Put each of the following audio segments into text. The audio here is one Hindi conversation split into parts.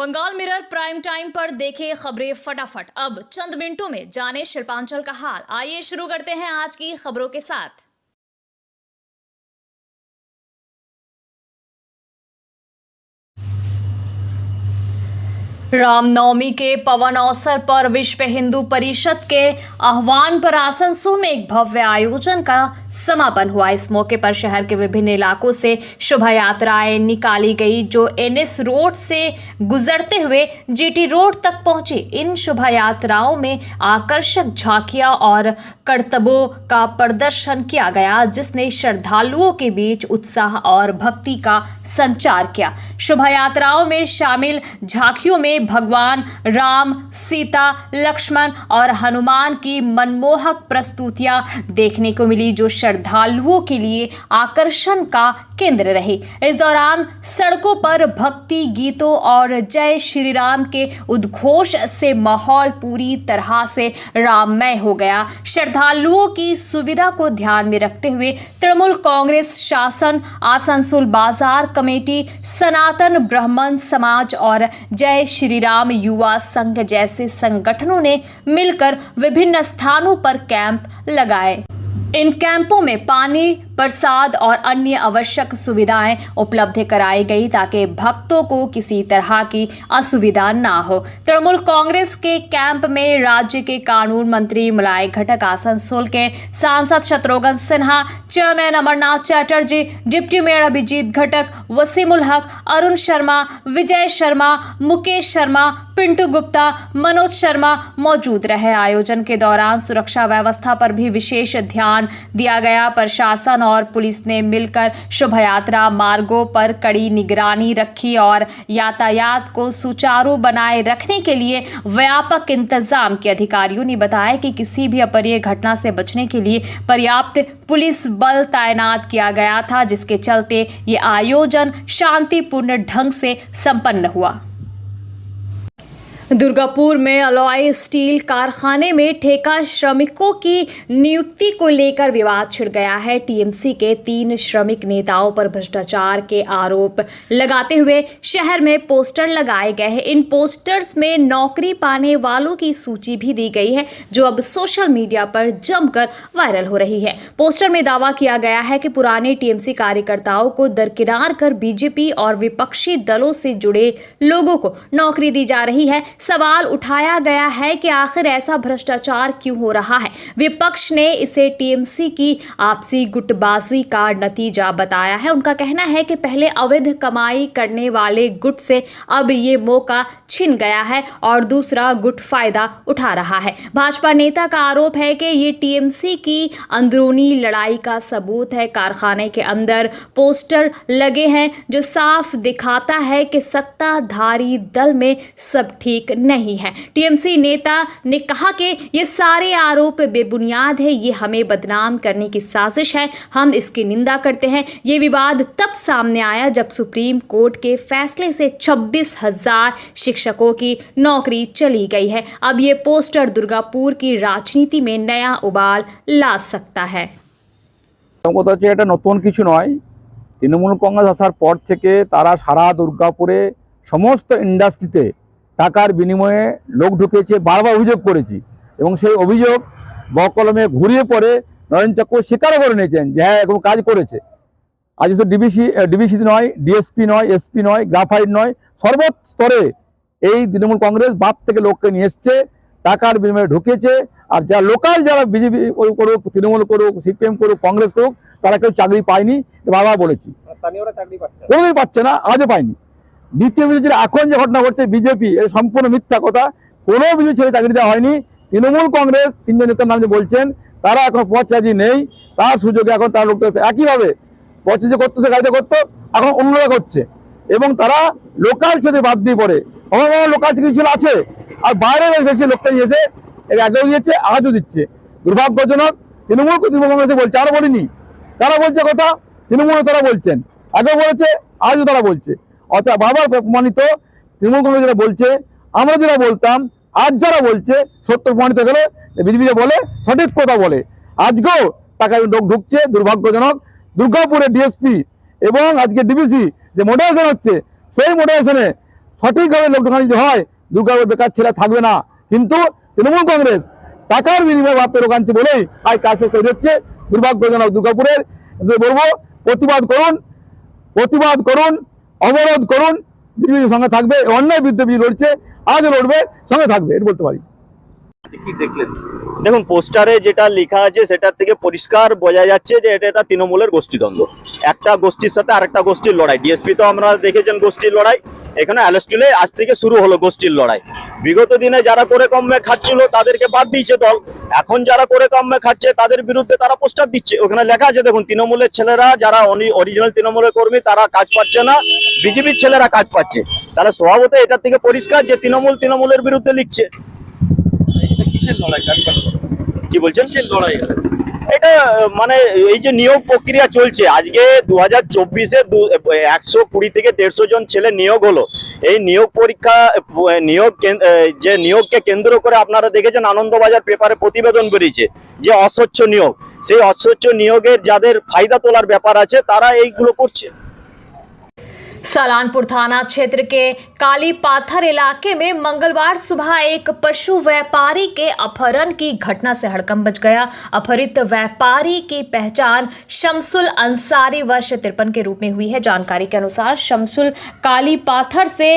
बंगाल मिरर प्राइम टाइम पर देखें खबरें फटाफट। अब चंद मिनटों में जाने शिल्पांचल का हाल। आइए शुरू करते हैं आज की खबरों के साथ। रामनवमी के पावन अवसर पर विश्व हिंदू परिषद के आह्वान पर आसनसोल में एक भव्य आयोजन का समापन हुआ। इस मौके पर शहर के विभिन्न इलाकों से शोभा यात्राएं निकाली गई जो एनएस रोड से गुजरते हुए जीटी रोड तक पहुंची। इन शोभा यात्राओं में आकर्षक झांकियां और करतबों का प्रदर्शन किया गया जिसने श्रद्धालुओं के बीच उत्साह और भक्ति का संचार किया। शोभा यात्राओं में शामिल झांकियों में भगवान राम, सीता, लक्ष्मण और हनुमान की मनमोहक प्रस्तुतियां देखने को मिली जो श्रद्धालुओं के लिए आकर्षण का केंद्र रही। इस दौरान सड़कों पर भक्ति गीतों और जय श्री राम के उद्घोष से माहौल पूरी तरह से राममय हो गया। श्रद्धालुओं की सुविधा को ध्यान में रखते हुए तृणमूल कांग्रेस शासन, आसनसोल बाजार कमेटी, सनातन ब्राह्मण समाज और जय श्री राम युवा संघ जैसे संगठनों ने मिलकर विभिन्न स्थानों पर कैंप लगाए। इन कैंपों में पानी, प्रसाद और अन्य आवश्यक सुविधाएं उपलब्ध कराई गई ताकि भक्तों को किसी तरह की असुविधा ना हो। तृणमूल कांग्रेस के कैंप में राज्य के कानून मंत्री मलाय घटक, आसनसोल के सांसद Shatrughan Sinha, chairman Amarnath Chatterjee, deputy mayor Abhijit Ghatak, Wasimul हक, अरुण शर्मा, विजय शर्मा, मुकेश शर्मा, पिंटू गुप्ता, मनोज शर्मा मौजूद रहे। आयोजन के दौरान सुरक्षा व्यवस्था पर भी विशेष ध्यान दिया गया। प्रशासन और पुलिस ने मिलकर शोभा यात्रा मार्गों पर कड़ी निगरानी रखी और यातायात को सुचारू बनाए रखने के लिए व्यापक इंतजाम किए। अधिकारियों ने बताया कि किसी भी अप्रिय घटना से बचने के लिए पर्याप्त पुलिस बल तैनात किया गया था जिसके चलते ये आयोजन शांतिपूर्ण ढंग से संपन्न हुआ। दुर्गापुर में अलॉय स्टील कारखाने में ठेका श्रमिकों की नियुक्ति को लेकर विवाद छिड़ गया है। टीएमसी के 3 श्रमिक नेताओं पर भ्रष्टाचार के आरोप लगाते हुए शहर में पोस्टर लगाए गए हैं। इन पोस्टर्स में नौकरी पाने वालों की सूची भी दी गई है जो अब सोशल मीडिया पर जमकर वायरल हो रही है। पोस्टर में दावा किया गया है कि पुराने टीएमसी कार्यकर्ताओं को दरकिनार कर बीजेपी और विपक्षी दलों से जुड़े लोगों को नौकरी दी जा रही है। सवाल उठाया गया है कि आखिर ऐसा भ्रष्टाचार क्यों हो रहा है। विपक्ष ने इसे टीएमसी की आपसी गुटबाजी का नतीजा बताया है। उनका कहना है कि पहले अवैध कमाई करने वाले गुट से अब ये मौका छिन गया है और दूसरा गुट फायदा उठा रहा है। भाजपा नेता का आरोप है कि ये टीएमसी की अंदरूनी लड़ाई का सबूत है। कारखाने के अंदर पोस्टर लगे हैं जो साफ दिखाता है कि सत्ताधारी दल में सब ठीक नहीं है। टीएमसी नेता ने कहा कि ये सारे आरोप बेबुनियाद है, ये हमें बदनाम करने की साजिश है, हम इसकी निंदा करते हैं। ये विवाद तब सामने आया जब सुप्रीम कोर्ट के फैसले से 26,000 शिक्षकों की नौकरी चली गई है। अब ये पोस्टर दुर्गापुर की राजनीति में नया उबाल ला सकता है। नतून किछु नय, तृणमूल कांग्रेस आसार पर थेके तारा सारा दुर्गापुरे समस्त इंडास्ट्रीते টাকার বিনিময়ে লোক ঢুকেছে বারবার অভিযোগ করেছি এবং সেই অভিযোগ বকলমে ঘুরিয়ে পড়ে নরেন চাকু স্বীকারও করে নিয়েছেন যে হ্যাঁ এরকম কাজ করেছে। আজ তো ডিবিসি নয়, ডিএসপি নয়, এসপি নয়, গ্রাফাইট নয়, সর্বস্তরে এই তৃণমূল কংগ্রেস বাপ থেকে লোককে নিয়ে এসছে, টাকার বিনিময়ে ঢুকেছে। আর যা লোকাল যারা বিজেপি করুক, তৃণমূল করুক, সিপিএম করুক, কংগ্রেস করুক, তারা কেউ চাকরি পায়নি। বারবার বলেছি কোনোদিন পাচ্ছে না, আজও পায়নি। দ্বিতীয় বিষয় যেটা এখন যে ঘটনা ঘটছে বিজেপি, এর সম্পূর্ণ মিথ্যা কথা। কোনো বিজেপি ছেলে চাকরি দেওয়া হয়নি। তৃণমূল কংগ্রেস 3 জন নেতার নাম যে বলছেন তারা এখন পথচারী নেই, তার সুযোগে এখন তারা লোক একইভাবে পথে যে করতো সে গাড়িতে করতো, এখন অন্যরা করছে এবং তারা লোকাল ছেলে বাদ দিয়ে পড়ে। আমার লোকাল চাকরি ছিল আছে আর বাইরে বেশি লোকটা নিয়েছে, এর আগেও দিয়েছে, আজও দিচ্ছে। দুর্ভাগ্যজনক। তৃণমূল কংগ্রেসে বলছে, আরও বলিনি, তারা বলছে কথা, তৃণমূল তারা বলছেন, আগেও বলেছে, আজও তারা বলছে। অর্থাৎ বারবার প্রমাণিত তৃণমূল কংগ্রেস যেটা বলছে, আমরা যেটা বলতাম, আজ যারা বলছে সত্য প্রমাণিত গেলে বিজেপি বলে সঠিক কথা বলে। আজকেও টাকা লোক ঢুকছে, দুর্ভাগ্যজনক। দুর্গাপুরে ডিএসপি এবং আজকে ডিবিসি যে মোটিভেশন হচ্ছে সেই মোটিভেশনে সঠিকভাবে লোক ঢোকানো যদি হয় দুর্গাপুর বেকার ছেলে থাকবে না। কিন্তু তৃণমূল কংগ্রেস টাকার বিনিময়ে ভাবতে ঢোকাচ্ছে বলেই আজ কাজ তৈরি হচ্ছে। দুর্ভাগ্যজনক। দুর্গাপুরের বলবো প্রতিবাদ করুন, অবরোধ করুন, বিজেপির সঙ্গে থাকবে। অন্যায় বিরুদ্ধে বিজেপি লড়ছে, আজও লড়বে, সঙ্গে থাকবে, এটা বলতে পারি। কি দেখলেন? দেখুন, পোস্টারে যেটা লেখা আছে সেটার থেকে পরিষ্কার বোঝা যাচ্ছে যে এটা তৃণমূলের গোষ্ঠীদ্বন্দ্ব। একটা গোষ্ঠীর সাথে আরেকটা গোষ্ঠীর লড়াই। ডিএসপি তো আমরা দেখেছেন গোষ্ঠীর লড়াই, এখানে অ্যালেস্টুলে আজ থেকে শুরু হলো গোষ্ঠীর লড়াই। বিগত দিনে যারা করে কমে খাচ্ছিল তাদেরকে বাদ দিয়েছে দল, এখন যারা করে কমে খাচ্ছে তাদের বিরুদ্ধে তারা পোস্টার দিচ্ছে। ওখানে লেখা আছে দেখুন, তৃণমূলের ছেলেরা যারা অরিজিনাল তৃণমূলের কর্মী তারা কাজ পাচ্ছে না, বিজেপির ছেলেরা কাজ পাচ্ছে। তাহলে স্বভাবত এটার থেকে পরিষ্কার যে তৃণমূলের বিরুদ্ধে লিখছে। কি বলছেন? এটা মানে এই যে নিয়োগ প্রক্রিয়া চলছে, আজকে 2024-এ 120 থেকে 150 জন ছেলে নিয়োগ হলো। এই নিয়োগ পরীক্ষা নিয়োগকে কেন্দ্র করে আপনারা দেখেছেন আনন্দবাজার পেপারে প্রতিবেদন বেরিয়েছে যে অস্বচ্ছ নিয়োগ। সেই অস্বচ্ছ নিয়োগের যাদের ফায়দা তোলার ব্যাপার আছে তারা এইগুলো করছে। सलानपुर थाना क्षेत्र के काली पाथर इलाके में मंगलवार सुबह एक पशु व्यापारी के अपहरण की घटना से हड़कंप मच गया। अपहरित व्यापारी की पहचान शमसुल अंसारी वर्ष 53 के रूप में हुई है। जानकारी के अनुसार शमसुल काली पाथर से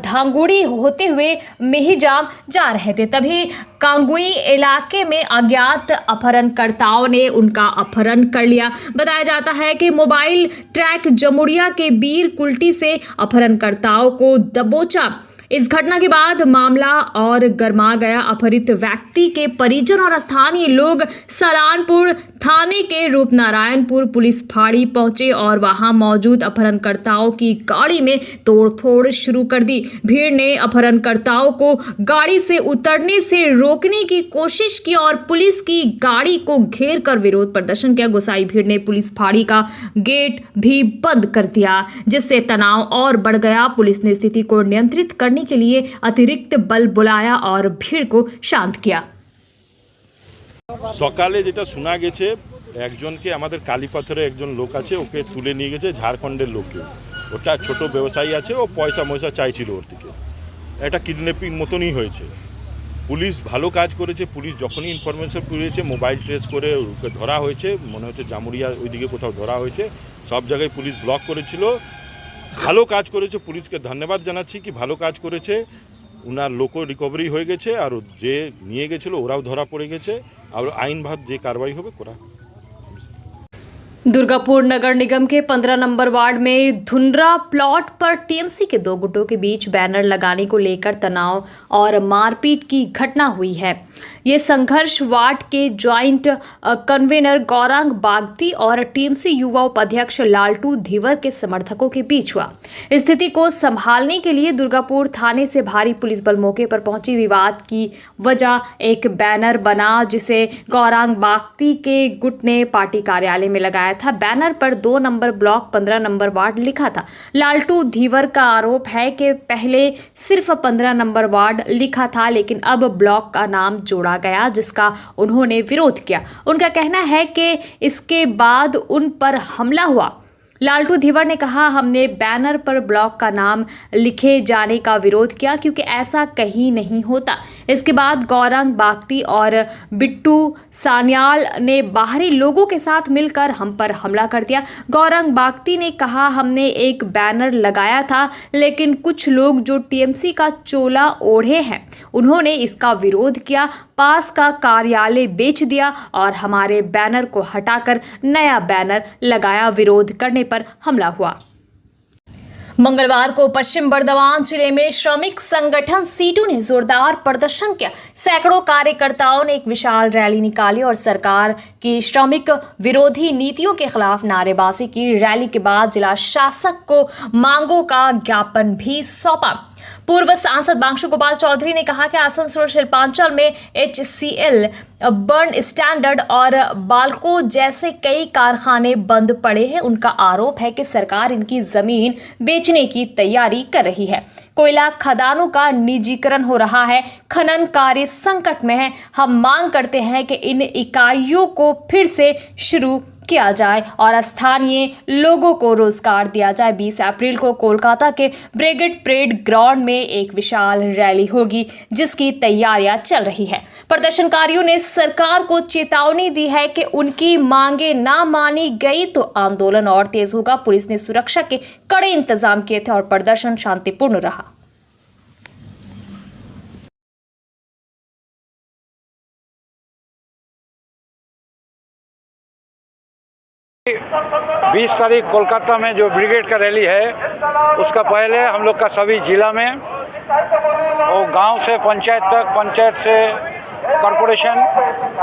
धांगुड़ी होते हुए मेहिजाम जा रहे थे, तभी कांगुई इलाके में अज्ञात अपहरणकर्ताओं ने उनका अपहरण कर लिया। बताया जाता है कि मोबाइल ट्रैक जमुड़िया के बीर कुल्टी से अपहरणकर्ताओं को दबोचा। इस घटना के बाद मामला और गर्मा गया। अपहरित व्यक्ति के परिजन और स्थानीय लोग सलानपुर थाने के रूपनारायणपुर पुलिस फाड़ी पहुंचे और वहां मौजूद अपहरणकर्ताओं की गाड़ी में तोड़फोड़ शुरू कर दी। भीड़ ने अपहरणकर्ताओं को गाड़ी से उतरने से रोकने की कोशिश की और पुलिस की गाड़ी को घेर कर विरोध प्रदर्शन किया। गुस्साई भीड़ ने पुलिस फाड़ी का गेट भी बंद कर दिया, जिससे तनाव और बढ़ गया। पुलिस ने स्थिति को नियंत्रित करने के लिए अतिरिक्त बल बुलाया और भीड़ को शांत किया। সকালে যেটা শোনা গেছে, একজনকে আমাদের কালীপাথরে একজন লোক আছে, ওকে তুলে নিয়ে গেছে ঝাড়খণ্ডের লোককে। ওটা ছোট ব্যবসায়ী আছে, ও পয়সা চাইছিল ওর থেকে। এটা কিডন্যাপিং মতনই হয়েছে। পুলিশ ভালো কাজ করেছে। পুলিশ যখনই ইনফরমেশন পেয়েছে মোবাইল ট্রেস করে ওকে ধরা হয়েছে। মনে হচ্ছে জামুরিয়া ওইদিকে কোথাও ধরা হয়েছে। সব জায়গায় পুলিশ ব্লক করেছিল। ভালো কাজ করেছে, পুলিশকে ধন্যবাদ জানাচ্ছি কি ভালো কাজ করেছে। উনার লোকও রিকভারি হয়ে গেছে, আর যে নিয়ে গেছিলো ওরাও ধরা পড়ে গেছে। আর আইনভাত যে কারবাই হবে করা। दुर्गापुर नगर निगम के 15 नंबर वार्ड में धुंधरा प्लॉट पर टीएमसी के दो गुटों के बीच बैनर लगाने को लेकर तनाव और मारपीट की घटना हुई है। ये संघर्ष वार्ड के ज्वाइंट कन्वेनर गौरांग बागती और टीएमसी युवा उपाध्यक्ष लालटू धीवर के समर्थकों के बीच हुआ। स्थिति को संभालने के लिए दुर्गापुर थाने से भारी पुलिस बल मौके पर पहुंची। विवाद की वजह एक बैनर बना जिसे गौरांग बागती के गुट ने पार्टी कार्यालय में लगाया था। बैनर पर 2 नंबर ब्लॉक 15 नंबर वार्ड लिखा था। लालटू धीवर का आरोप है कि पहले सिर्फ 15 नंबर वार्ड लिखा था, लेकिन अब ब्लॉक का नाम जोड़ा गया, जिसका उन्होंने विरोध किया। उनका कहना है कि इसके बाद उन पर हमला हुआ। लालटू धीवर ने कहा, हमने बैनर पर ब्लॉक का नाम लिखे जाने का विरोध किया क्योंकि ऐसा कहीं नहीं होता। इसके बाद गौरांग बागती और बिट्टू सान्याल ने बाहरी लोगों के साथ मिलकर हम पर हमला कर दिया। गौरांग बागती ने कहा, हमने एक बैनर लगाया था, लेकिन कुछ लोग जो टीएमसी का चोला ओढ़े हैं उन्होंने इसका विरोध किया, पास का कार्यालय बेच दिया और हमारे बैनर को हटाकर नया बैनर लगाया। विरोध करने पर हमला हुआ। मंगलवार को पश्चिम बर्धमान जिले में श्रमिक संगठन सीटू ने जोरदार प्रदर्शन किया। सैकड़ों कार्यकर्ताओं ने एक विशाल रैली निकाली और सरकार की श्रमिक विरोधी नीतियों के खिलाफ नारेबाजी की। रैली के बाद जिला शासक को मांगों का ज्ञापन भी सौंपा। पूर्व सांसद बांशु गोपाल चौधरी ने कहा कि आसनसोल शिल्पांचल में HCL, बर्न स्टैंडर्ड और बाल्को जैसे कई कारखाने बंद पड़े हैं। उनका आरोप है कि सरकार इनकी जमीन बेचने की तैयारी कर रही है। कोयला खदानों का निजीकरण हो रहा है। खनन कार्य संकट में है। हम मांग करते हैं कि इन इकाइयों को फिर से शुरू किया जाए और स्थानीय लोगों को रोजगार दिया जाए। 20 अप्रैल को कोलकाता के ब्रिगेड परेड ग्राउंड में एक विशाल रैली होगी, जिसकी तैयारियां चल रही है। प्रदर्शनकारियों ने सरकार को चेतावनी दी है कि उनकी मांगे ना मानी गई तो आंदोलन और तेज होगा। पुलिस ने सुरक्षा के कड़े इंतजाम किए थे और प्रदर्शन शांतिपूर्ण रहा। बीस तारीख कोलकाता में जो ब्रिगेड का रैली है, उसका पहले हम लोग का सभी जिला में और गांव से पंचायत तक, पंचायत से कॉरपोरेशन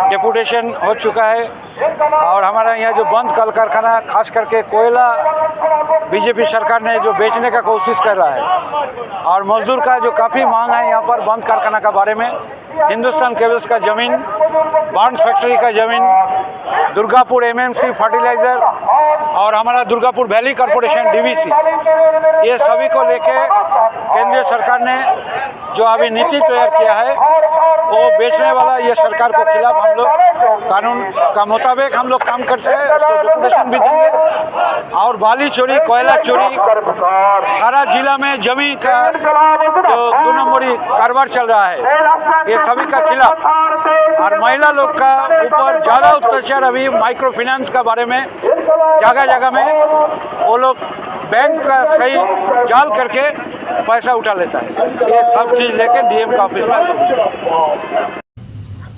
डेपुटेशन हो चुका है। और हमारा यहाँ जो बंद कल कारखाना, खास करके कोयला बीजेपी सरकार ने जो बेचने का कोशिश कर रहा है, और मजदूर का जो काफ़ी मांग है यहाँ पर बंद कारखाना का बारे में। हिंदुस्तान केबल्स का ज़मीन, बार्न्स फैक्ट्री का ज़मीन, दुर्गापुर एमएमसी फर्टिलाइज़र और हमारा दुर्गापुर वैली कॉरपोरेशन डीवीसी, ये सभी को लेके केंद्रीय सरकार ने जो अभी नीति तैयार किया है, वो बेचने वाला ये सरकार को खिलाफ हम लोग कानून का मुताबिक हम लोग काम करते हैं, उसको डेपुटेशन भी देंगे। और बाली चोरी, कोयला चोरी, सारा जिला में जमीन का जो 2 नंबरी कारोबार चल रहा है, ये सभी का खिलाफ। और महिला लोग का ऊपर ज़्यादा अत्याचार अभी माइक्रो फाइनेंस का बारे में जगह जगह में वो लोग बैंक का सही जाल करके पैसा उठा लेता है। ये सब चीज़ लेके डीएम का ऑफिस में।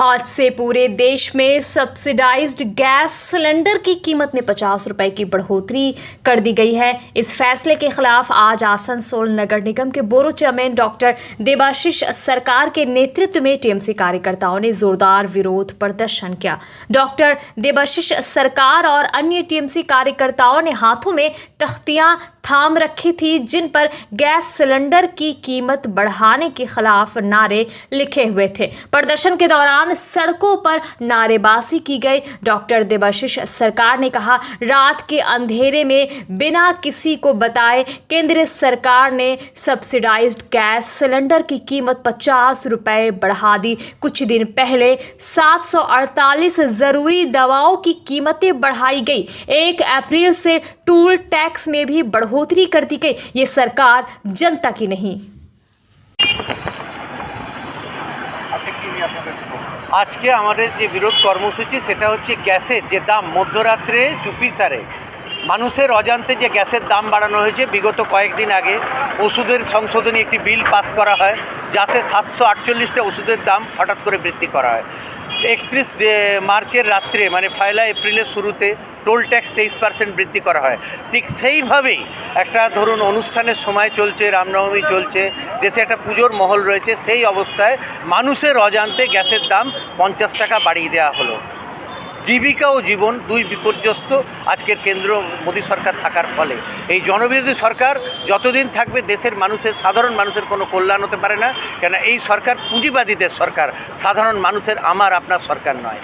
आज से पूरे देश में सब्सिडाइज्ड गैस सिलेंडर की कीमत में 50 रुपए की बढ़ोतरी कर दी गई है। इस फैसले के खिलाफ आज आसनसोल नगर निगम के बोरो चेयरमैन डॉक्टर देबाशीष सरकार के नेतृत्व में टीएमसी कार्यकर्ताओं ने जोरदार विरोध प्रदर्शन किया। डॉक्टर देबाशीष सरकार और अन्य टीएमसी कार्यकर्ताओं ने हाथों में तख्तियां थाम रखी थी, जिन पर गैस सिलेंडर की कीमत बढ़ाने के खिलाफ नारे लिखे हुए थे। प्रदर्शन के दौरान सड़कों पर नारेबाजी की गई। डॉक्टर देबाशीष सरकार ने कहा, रात के अंधेरे में बिना किसी को बताए केंद्र सरकार ने सब्सिडाइज्ड गैस सिलेंडर की कीमत 50 रुपए बढ़ा दी। कुछ दिन पहले 748 जरूरी दवाओं की कीमतें बढ़ाई गई। 1 अप्रैल से टूल टैक्स में भी बढ़ोतरी कर दी गई। ये सरकार जनता की नहीं। আজকে আমাদের যে বিরোধ কর্মসূচি সেটা হচ্ছে গ্যাসের যে দাম মধ্যরাত্রে চুপিসারে মানুষের অজান্তে যে গ্যাসের দাম বাড়ানো হয়েছে। বিগত কয়েকদিন আগে ওষুধের সংশোধনী একটি বিল পাস করা হয়, যাতে 748টা ওষুধের দাম হঠাৎ করে বৃদ্ধি করা হয়। 31 মার্চের রাত্রে মানে 1 এপ্রিলের শুরুতে টোল ট্যাক্স 23% বৃদ্ধি করা হয়। ঠিক সেইভাবেই একটা ধরুন অনুষ্ঠানের সময় চলছে, রামনবমী চলছে, দেশে একটা পুজোর মহল রয়েছে, সেই অবস্থায় মানুষের অজান্তে গ্যাসের দাম 50 টাকা বাড়িয়ে দেওয়া হলো। জীবিকা ও জীবন দুই বিপর্যস্ত আজকের কেন্দ্র মোদী সরকার থাকার ফলে। এই জনবিরোধী সরকার যতদিন থাকবে দেশের মানুষের, সাধারণ মানুষের কোনো কল্যাণ হতে পারে না, কেন এই সরকার পুঁজিবাদীদের সরকার, সাধারণ মানুষের আমার আপনার সরকার নয়।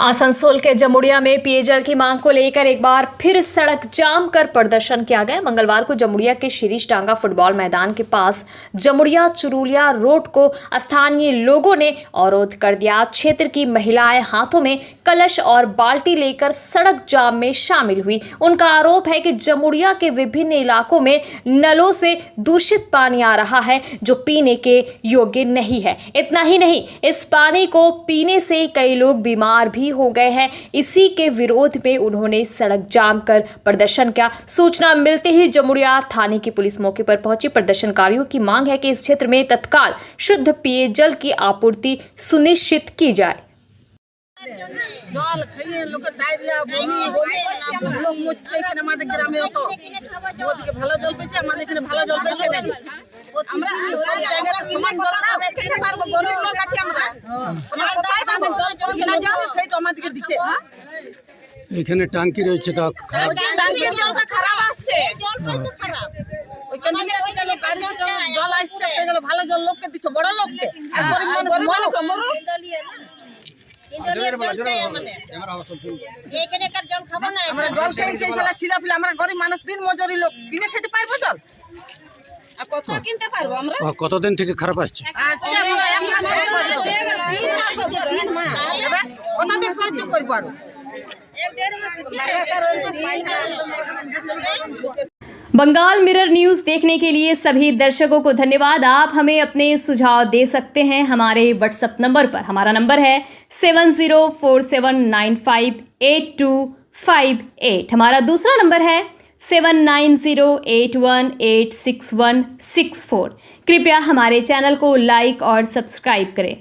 आसनसोल के जमुड़िया में पेयजल की मांग को लेकर एक बार फिर सड़क जाम कर प्रदर्शन किया गया। मंगलवार को जमुड़िया के शिरीष टांगा फुटबॉल मैदान के पास जमुड़िया चुरुलिया रोड को स्थानीय लोगों ने अवरोध कर दिया। क्षेत्र की महिलाएं हाथों में कलश और बाल्टी लेकर सड़क जाम में शामिल हुई। उनका आरोप है कि जमुड़िया के विभिन्न इलाकों में नलों से दूषित पानी आ रहा है, जो पीने के योग्य नहीं है। इतना ही नहीं, इस पानी को पीने से कई लोग बीमार भी हो गए हैं। इसी के विरोध में उन्होंने सड़क जाम कर प्रदर्शन किया। सूचना मिलते ही जमुड़िया थाने की पुलिस मौके पर पहुंची। प्रदर्शनकारियों की मांग है कि इस क्षेत्र में तत्काल शुद्ध पेयजल की आपूर्ति सुनिश्चित की जाए। জল খেয়ে লোকের ডায়রিয়া বমি রোগ হচ্ছে এখানে আমাদের গ্রামে। তো ওদিকে ভালো জল পেয়েছে, আমাদের এখানে ভালো জল পেয়েছে না। আমরা সব জায়গায় সমান জল না খেতে পারবো, গরিব লোক আছে আমরা। আমরা কোথায় পাবো জল? সেইটা আমাদেরকে দিচ্ছে। এখানে টাঙ্কি রয়েছে, তা টাঙ্কির জলটা খারাপ আসছে, জলটাই তো খারাপ। ওই ক্যান্টিনে থেকে লোক গাড়ি থেকে জল আসছে, সেগুলো ভালো জল লোককে দিচ্ছে, বড় লোককে। আর গরিব মানুষ মরুক। আমরা জল খেয়ে ছিলা ফেলে আমরা গরিব মানুষ, দিন মজুরি লোক, কিনে খেতে পারবো জল? আর কত কিনতে পারবো আমরা? কতদিন থেকে খারাপ আসছে? কতদিন সহ্য করবো? আরো बंगाल मिरर न्यूज़ देखने के लिए सभी दर्शकों को धन्यवाद। आप हमें अपने सुझाव दे सकते हैं हमारे व्हाट्सएप नंबर पर। हमारा नंबर है 7047958258। हमारा दूसरा नंबर है 7908186164। कृपया हमारे चैनल को लाइक और सब्सक्राइब करें।